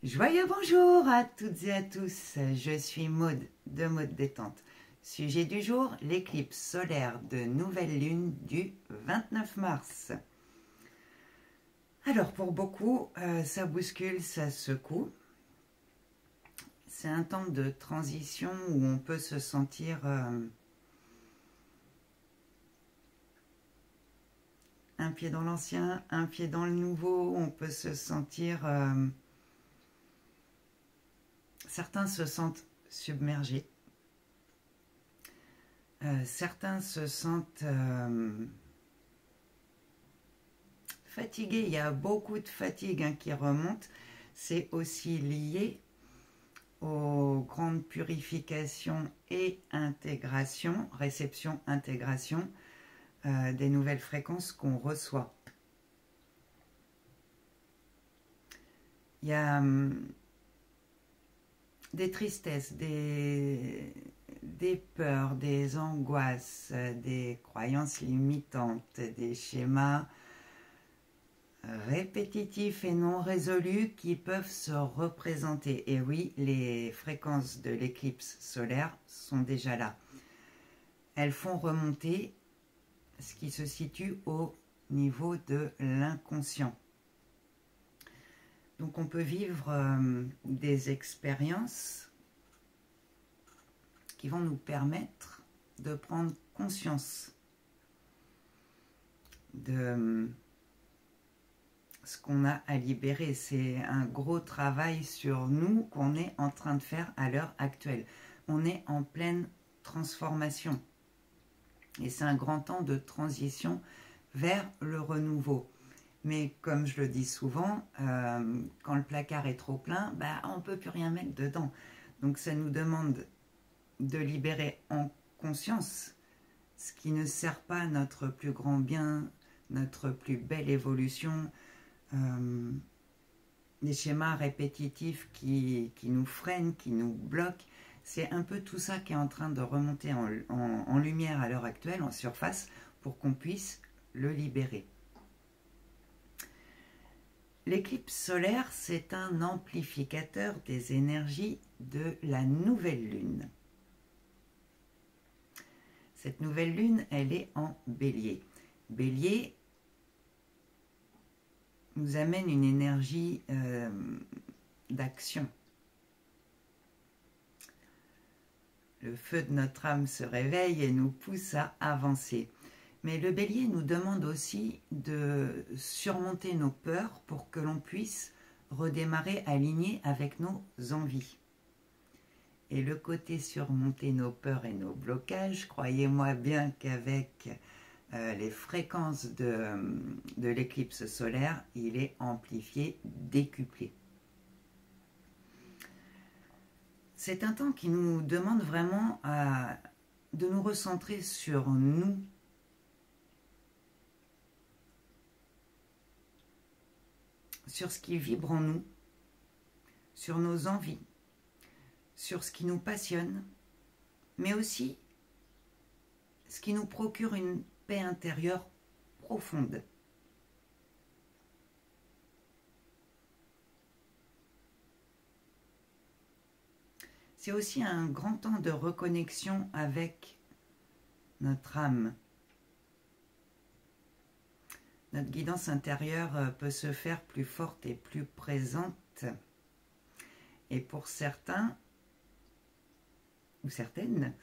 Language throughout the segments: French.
Joyeux bonjour à toutes et à tous, je suis Maude de Maude Détente. Sujet du jour, l'éclipse solaire de nouvelle lune du 29 mars. Alors pour beaucoup, ça bouscule, ça secoue. C'est un temps de transition où on peut se sentir un pied dans l'ancien, un pied dans le nouveau. On peut se sentir... certains se sentent submergés. Certains se sentent fatigués. Il y a beaucoup de fatigue qui remonte. C'est aussi lié aux grandes purifications et intégration, réception-intégration des nouvelles fréquences qu'on reçoit. Il y a des tristesses, des peurs, des angoisses, des croyances limitantes, des schémas répétitifs et non résolus qui peuvent se représenter. Et oui, les fréquences de l'éclipse solaire sont déjà là. Elles font remonter ce qui se situe au niveau de l'inconscient. Donc on peut vivre des expériences qui vont nous permettre de prendre conscience de ce qu'on a à libérer. C'est un gros travail sur nous qu'on est en train de faire à l'heure actuelle. On est en pleine transformation. Et c'est un grand temps de transition vers le renouveau. Mais comme je le dis souvent, quand le placard est trop plein, on ne peut plus rien mettre dedans. Donc ça nous demande de libérer en conscience ce qui ne sert pas à notre plus grand bien, notre plus belle évolution, des schémas répétitifs qui nous freinent, qui nous bloquent. C'est un peu tout ça qui est en train de remonter en lumière à l'heure actuelle, en surface, pour qu'on puisse le libérer. L'éclipse solaire, c'est un amplificateur des énergies de la nouvelle lune. Cette nouvelle lune, elle est en bélier. Bélier nous amène une énergie d'action. Le feu de notre âme se réveille et nous pousse à avancer. Mais le bélier nous demande aussi de surmonter nos peurs pour que l'on puisse redémarrer aligné avec nos envies. Et le côté surmonter nos peurs et nos blocages, croyez-moi bien qu'avec les fréquences de l'éclipse solaire, il est amplifié, décuplé. C'est un temps qui nous demande vraiment de nous recentrer sur nous, sur ce qui vibre en nous, sur nos envies, sur ce qui nous passionne, mais aussi ce qui nous procure une paix intérieure profonde. C'est aussi un grand temps de reconnexion avec notre âme. Notre guidance intérieure peut se faire plus forte et plus présente. Et pour certains, ou certaines,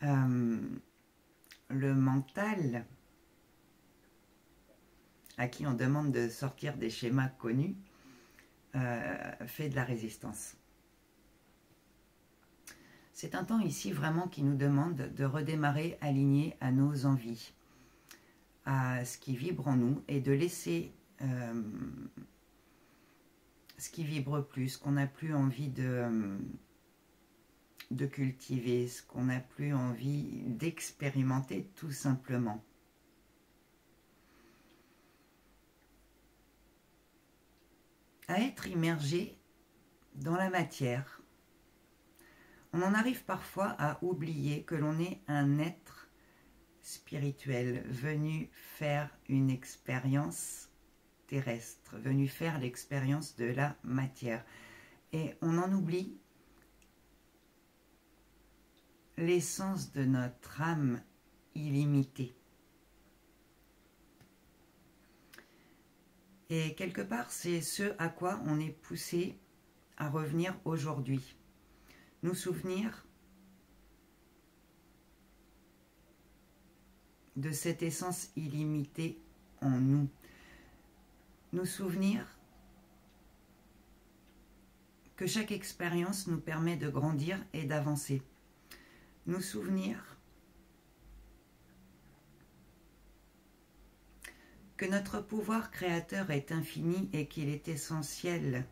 le mental, à qui on demande de sortir des schémas connus, fait de la résistance. C'est un temps ici vraiment qui nous demande de redémarrer aligné à nos envies, à ce qui vibre en nous et de laisser ce qui vibre plus, ce qu'on n'a plus envie de cultiver, ce qu'on n'a plus envie d'expérimenter tout simplement. À être immergé dans la matière, on en arrive parfois à oublier que l'on est un être spirituel venu faire une expérience terrestre, venu faire l'expérience de la matière. Et on en oublie l'essence de notre âme illimitée. Et quelque part, c'est ce à quoi on est poussé à revenir aujourd'hui. Nous souvenir de cette essence illimitée en nous. Nous souvenir que chaque expérience nous permet de grandir et d'avancer. Nous souvenir que notre pouvoir créateur est infini et qu'il est essentiel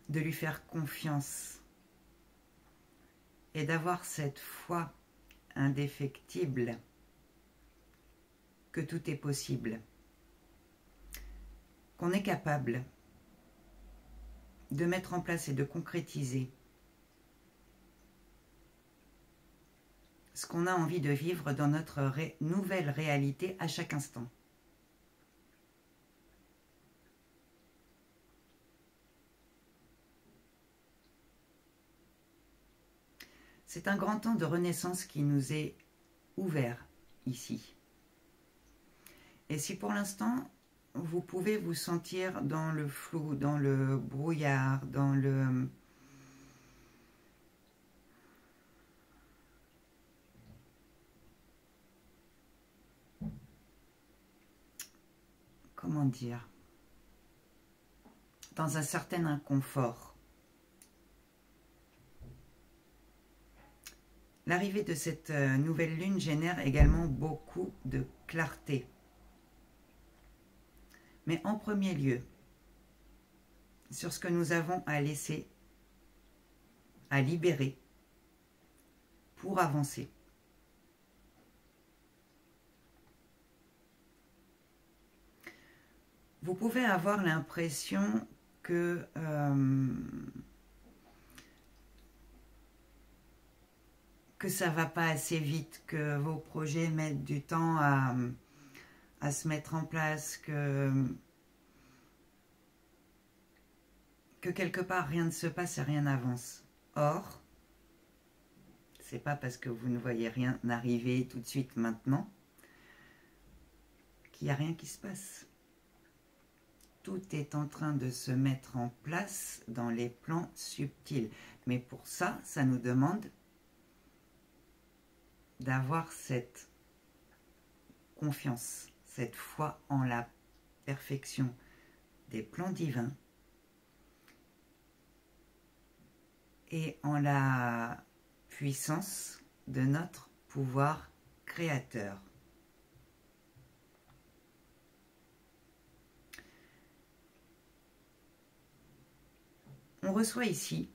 de lui faire confiance et d'avoir cette foi indéfectible que tout est possible, qu'on est capable de mettre en place et de concrétiser ce qu'on a envie de vivre dans notre nouvelle réalité à chaque instant. C'est un grand temps de renaissance qui nous est ouvert ici. Et si pour l'instant, vous pouvez vous sentir dans le flou, dans le brouillard, dans le... Comment dire? Dans un certain inconfort. L'arrivée de cette nouvelle lune génère également beaucoup de clarté. Mais en premier lieu, sur ce que nous avons à laisser, à libérer, pour avancer. Vous pouvez avoir l'impression que ça ne va pas assez vite, que vos projets mettent du temps à se mettre en place, que quelque part rien ne se passe et rien n'avance. Or, c'est pas parce que vous ne voyez rien arriver tout de suite maintenant qu'il n'y a rien qui se passe. Tout est en train de se mettre en place dans les plans subtils. Mais pour ça, ça nous demande d'avoir cette confiance, cette foi en la perfection des plans divins et en la puissance de notre pouvoir créateur. On reçoit ici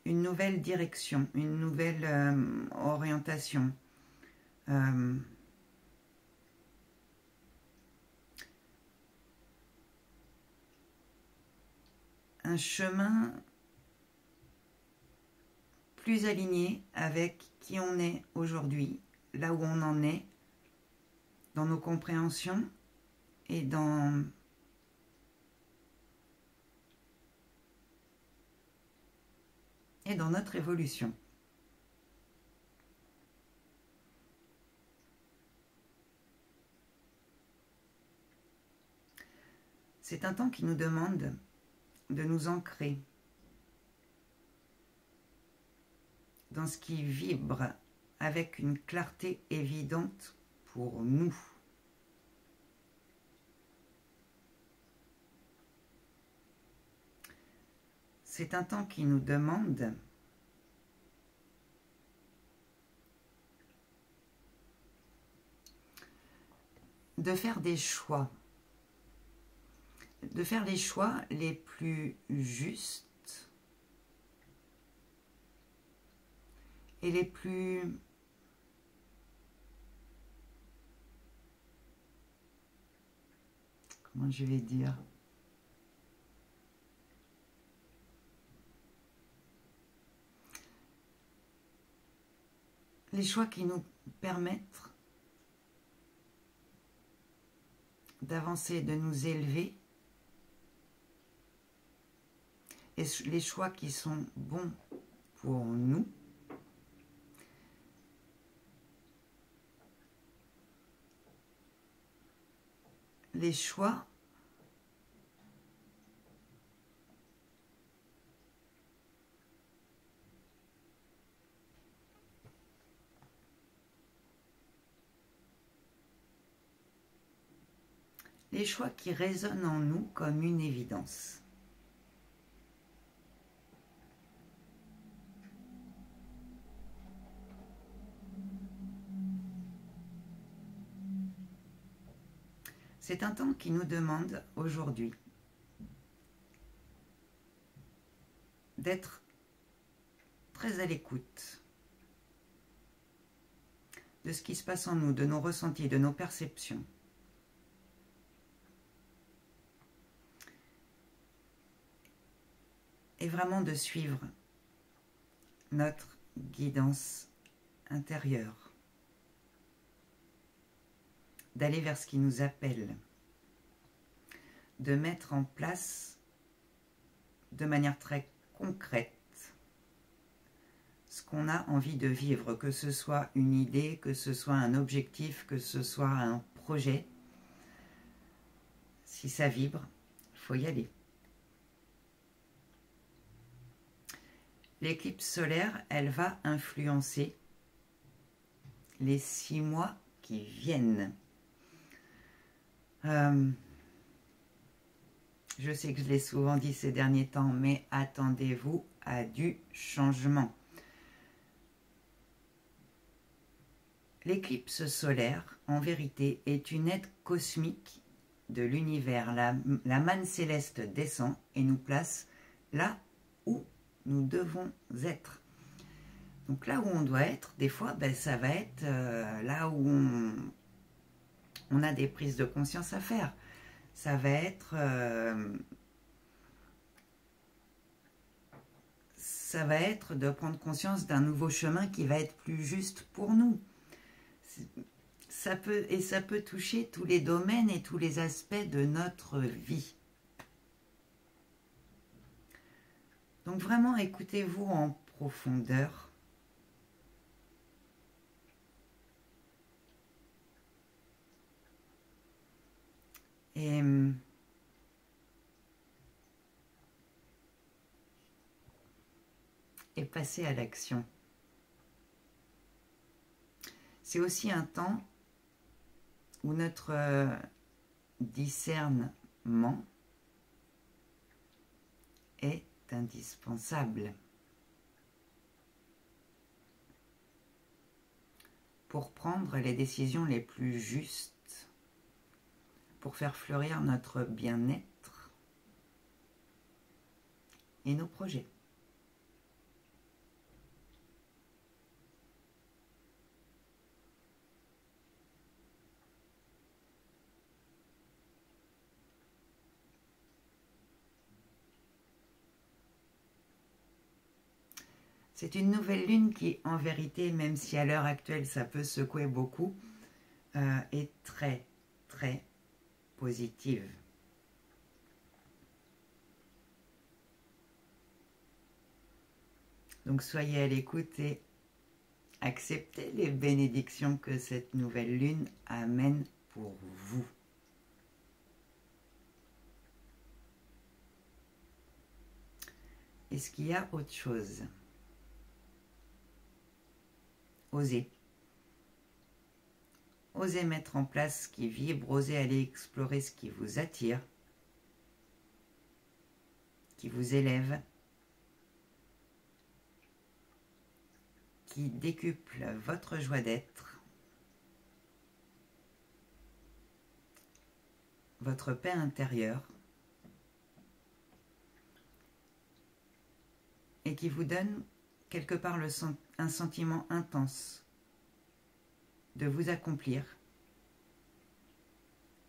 une nouvelle direction, une nouvelle orientation. Un chemin plus aligné avec qui on est aujourd'hui, là où on en est, dans nos compréhensions et dans notre évolution. C'est un temps qui nous demande de nous ancrer dans ce qui vibre avec une clarté évidente pour nous. C'est un temps qui nous demande de faire des choix, de faire les choix les plus justes et les plus comment je vais dire, les choix qui nous permettent d'avancer, de nous élever et les choix qui sont bons pour nous. Les choix qui résonnent en nous comme une évidence. C'est un temps qui nous demande aujourd'hui d'être très à l'écoute de ce qui se passe en nous, de nos ressentis, de nos perceptions. Et vraiment de suivre notre guidance intérieure, d'aller vers ce qui nous appelle, de mettre en place de manière très concrète ce qu'on a envie de vivre, que ce soit une idée, que ce soit un objectif, que ce soit un projet. Si ça vibre, il faut y aller. L'éclipse solaire, elle va influencer les 6 mois qui viennent. Je sais que je l'ai souvent dit ces derniers temps, mais attendez-vous à du changement. L'éclipse solaire, en vérité, est une aide cosmique de l'univers. La manne céleste descend et nous place là où nous devons être. Donc là où on doit être, des fois, ça va être là où on a des prises de conscience à faire. Ça va être de prendre conscience d'un nouveau chemin qui va être plus juste pour nous. Ça peut toucher tous les domaines et tous les aspects de notre vie. Donc vraiment, écoutez-vous en profondeur. Et passez à l'action. C'est aussi un temps où notre discernement est indispensable pour prendre les décisions les plus justes, pour faire fleurir notre bien-être et nos projets. C'est une nouvelle lune qui, en vérité, même si à l'heure actuelle ça peut secouer beaucoup, est très, très positive. Donc soyez à l'écoute et acceptez les bénédictions que cette nouvelle lune amène pour vous. Est-ce qu'il y a autre chose ? Osez. Osez mettre en place ce qui vibre, osez aller explorer ce qui vous attire, qui vous élève, qui décuple votre joie d'être, votre paix intérieure, et qui vous donne quelque part un sentiment intense de vous accomplir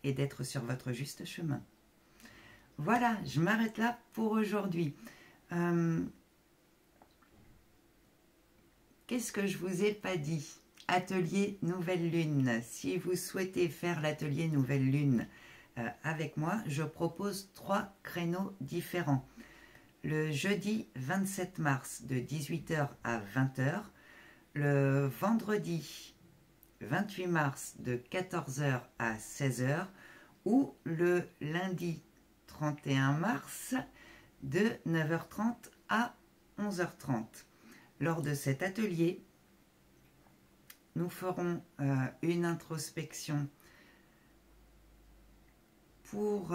et d'être sur votre juste chemin. Voilà, je m'arrête là pour aujourd'hui. Qu'est-ce que je vous ai pas dit? Atelier Nouvelle Lune. Si vous souhaitez faire l'atelier Nouvelle Lune avec moi, je propose 3 créneaux différents. le jeudi 27 mars de 18h à 20h, le vendredi 28 mars de 14h à 16h ou le lundi 31 mars de 9h30 à 11h30. Lors de cet atelier, nous ferons une introspection pour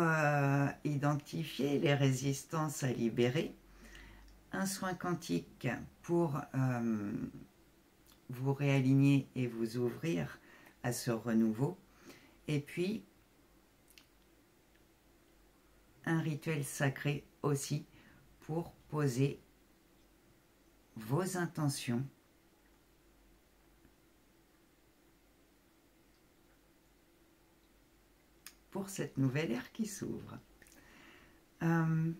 identifier les résistances à libérer, un soin quantique pour vous réaligner et vous ouvrir à ce renouveau, et puis un rituel sacré aussi pour poser vos intentions pour cette nouvelle ère qui s'ouvre. Dans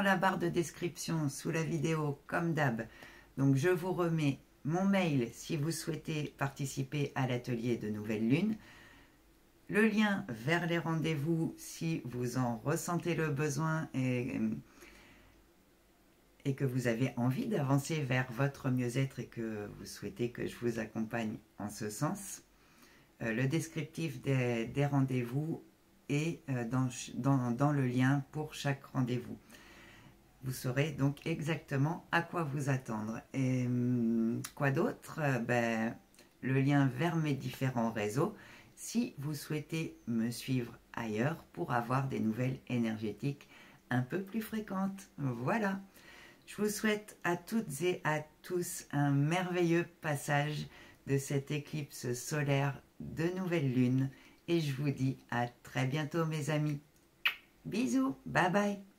la barre de description sous la vidéo, comme d'hab, donc je vous remets mon mail si vous souhaitez participer à l'atelier de nouvelle lune, le lien vers les rendez-vous si vous en ressentez le besoin et que vous avez envie d'avancer vers votre mieux-être et que vous souhaitez que je vous accompagne en ce sens. Le descriptif des rendez-vous est dans le lien pour chaque rendez-vous. Vous saurez donc exactement à quoi vous attendre. Et quoi d'autre? Le lien vers mes différents réseaux si vous souhaitez me suivre ailleurs pour avoir des nouvelles énergétiques un peu plus fréquentes. Voilà. Je vous souhaite à toutes et à tous un merveilleux passage de cette éclipse solaire de nouvelle lune et je vous dis à très bientôt mes amis. Bisous, bye bye.